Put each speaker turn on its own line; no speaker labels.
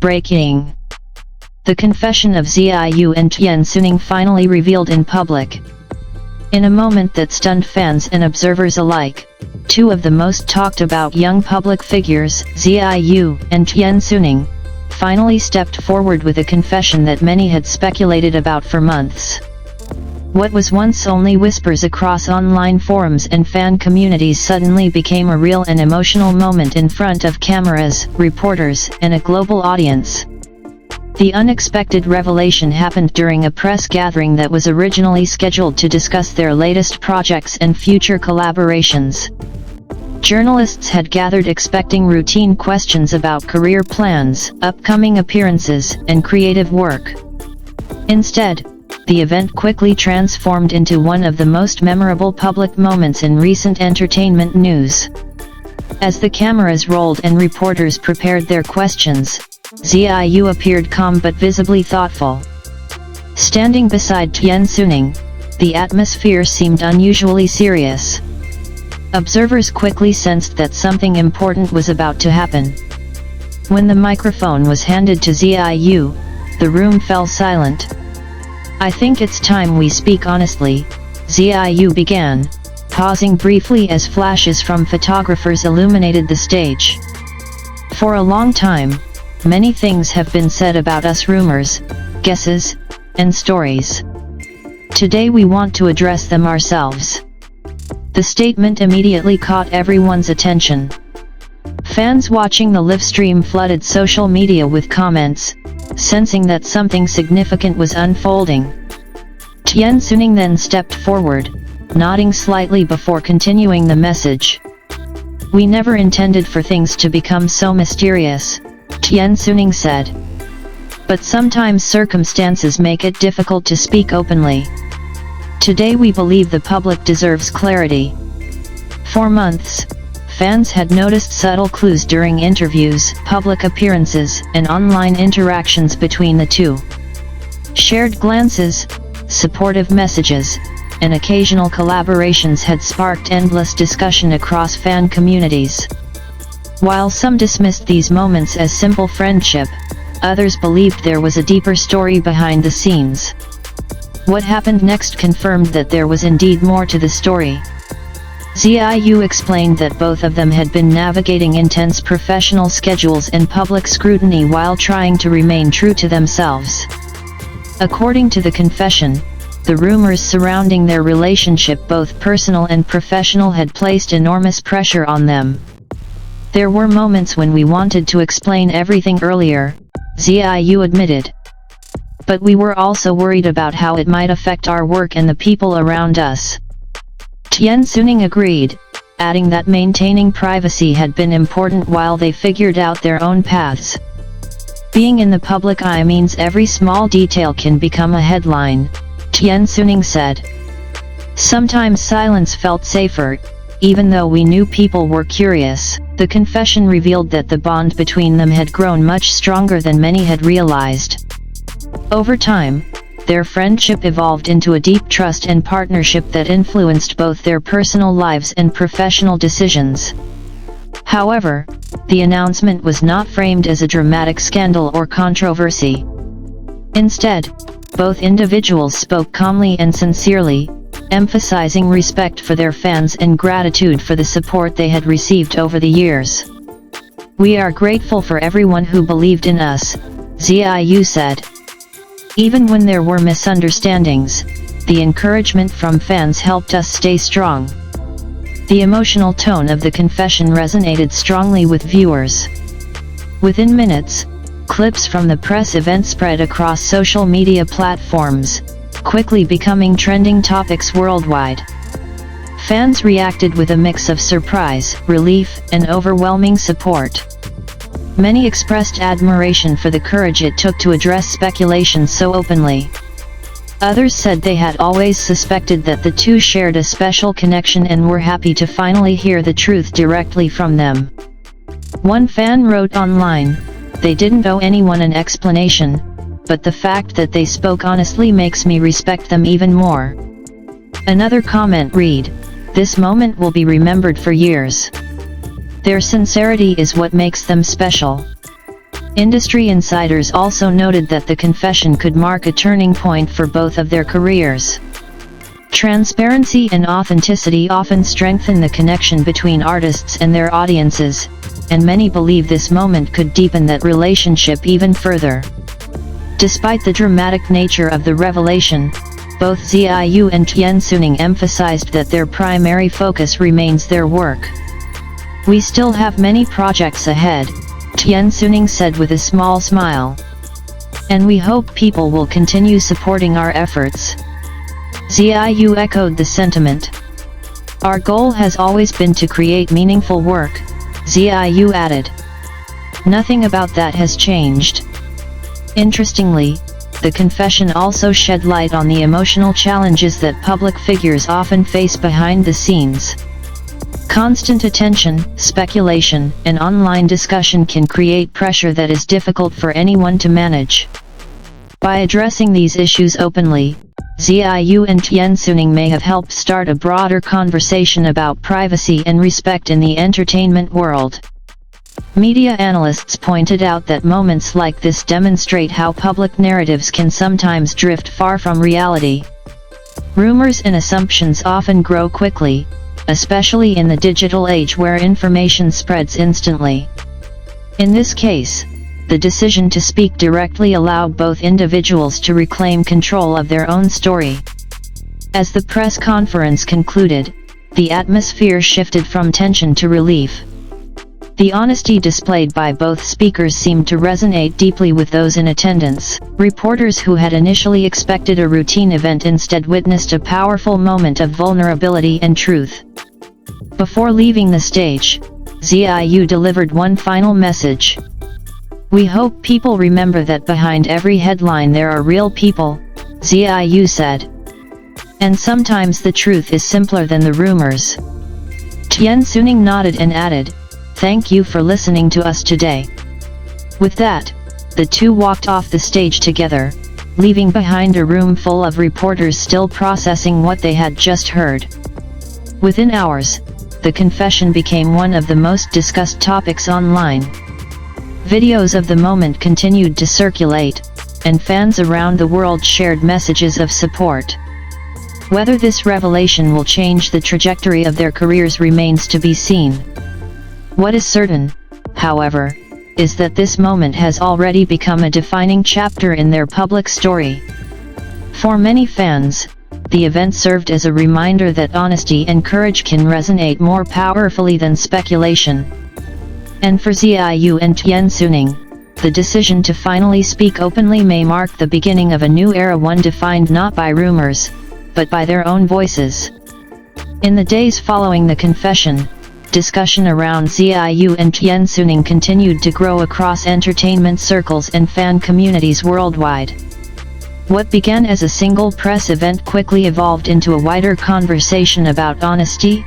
Breaking. The confession of Yu and Tian Xuning finally revealed in public. In a moment that stunned fans and observers alike, two of the most talked about young public figures, Yu and Tian Xuning, finally stepped forward with a confession that many had speculated about for months. What was once only whispers across online forums and fan communities suddenly became a real and emotional moment in front of cameras, reporters, and a global audience. The unexpected revelation happened during a press gathering that was originally scheduled to discuss their latest projects and future collaborations. Journalists had gathered expecting routine questions about career plans, upcoming appearances, and creative work. Instead, the event quickly transformed into one of the most memorable public moments in recent entertainment news. As the cameras rolled and reporters prepared their questions, Yu appeared calm but visibly thoughtful. Standing beside Tian Xuning, the atmosphere seemed unusually serious. Observers quickly sensed that something important was about to happen. When the microphone was handed to Yu, the room fell silent. "I think it's time we speak honestly," Yu began, pausing briefly as flashes from photographers illuminated the stage. "For a long time, many things have been said about us, rumors, guesses, and stories. Today we want to address them ourselves." The statement immediately caught everyone's attention. Fans watching the live stream flooded social media with comments, sensing that something significant was unfolding. Tian Xuning then stepped forward, nodding slightly before continuing the message. "We never intended for things to become so mysterious," Tian Xuning said. "But sometimes circumstances make it difficult to speak openly. Today we believe the public deserves clarity." For months, fans had noticed subtle clues during interviews, public appearances, and online interactions between the two. Shared glances, supportive messages, and occasional collaborations had sparked endless discussion across fan communities. While some dismissed these moments as simple friendship, others believed there was a deeper story behind the scenes. What happened next confirmed that there was indeed more to the story. Yu explained that both of them had been navigating intense professional schedules and public scrutiny while trying to remain true to themselves. According to the confession, the rumors surrounding their relationship, both personal and professional, had placed enormous pressure on them. "There were moments when we wanted to explain everything earlier," Yu admitted. "But we were also worried about how it might affect our work and the people around us." Tian Xuning agreed, adding that maintaining privacy had been important while they figured out their own paths. "Being in the public eye means every small detail can become a headline," Tian Xuning said. "Sometimes silence felt safer, even though we knew people were curious." The confession revealed that the bond between them had grown much stronger than many had realized. Over time, their friendship evolved into a deep trust and partnership that influenced both their personal lives and professional decisions. However, the announcement was not framed as a dramatic scandal or controversy. Instead, both individuals spoke calmly and sincerely, emphasizing respect for their fans and gratitude for the support they had received over the years. "We are grateful for everyone who believed in us," Yu said. "Even when there were misunderstandings, the encouragement from fans helped us stay strong." The emotional tone of the confession resonated strongly with viewers. Within minutes, clips from the press event spread across social media platforms, quickly becoming trending topics worldwide. Fans reacted with a mix of surprise, relief, and overwhelming support. Many expressed admiration for the courage it took to address speculation so openly. Others said they had always suspected that the two shared a special connection and were happy to finally hear the truth directly from them. One fan wrote online, "They didn't owe anyone an explanation, but the fact that they spoke honestly makes me respect them even more." Another comment read, "This moment will be remembered for years. Their sincerity is what makes them special." Industry insiders also noted that the confession could mark a turning point for both of their careers. Transparency and authenticity often strengthen the connection between artists and their audiences, and many believe this moment could deepen that relationship even further. Despite the dramatic nature of the revelation, both Yu and Tian Xuning emphasized that their primary focus remains their work. "We still have many projects ahead," Tian Xuning said with a small smile. "And we hope people will continue supporting our efforts." Yu echoed the sentiment. "Our goal has always been to create meaningful work," Yu added. "Nothing about that has changed." Interestingly, the confession also shed light on the emotional challenges that public figures often face behind the scenes. Constant attention, speculation, and online discussion can create pressure that is difficult for anyone to manage. By addressing these issues openly, Yu and Tian Xuning may have helped start a broader conversation about privacy and respect in the entertainment world. Media analysts pointed out that moments like this demonstrate how public narratives can sometimes drift far from reality. Rumors and assumptions often grow quickly, especially in the digital age where information spreads instantly. In this case, the decision to speak directly allowed both individuals to reclaim control of their own story. As the press conference concluded, the atmosphere shifted from tension to relief. The honesty displayed by both speakers seemed to resonate deeply with those in attendance. Reporters who had initially expected a routine event instead witnessed a powerful moment of vulnerability and truth. Before leaving the stage, Yu delivered one final message. "We hope people remember that behind every headline there are real people," Yu said. "And sometimes the truth is simpler than the rumors." Tian Xuning nodded and added, "Thank you for listening to us today." With that, the two walked off the stage together, leaving behind a room full of reporters still processing what they had just heard. Within hours, the confession became one of the most discussed topics online. Videos of the moment continued to circulate, and fans around the world shared messages of support. Whether this revelation will change the trajectory of their careers remains to be seen. What is certain, however, is that this moment has already become a defining chapter in their public story. For many fans, the event served as a reminder that honesty and courage can resonate more powerfully than speculation. And for Yu and Tian Xuning, the decision to finally speak openly may mark the beginning of a new era, one defined not by rumors, but by their own voices. In the days following the confession, discussion around Yu and Tian Xuning continued to grow across entertainment circles and fan communities worldwide. What began as a single press event quickly evolved into a wider conversation about honesty,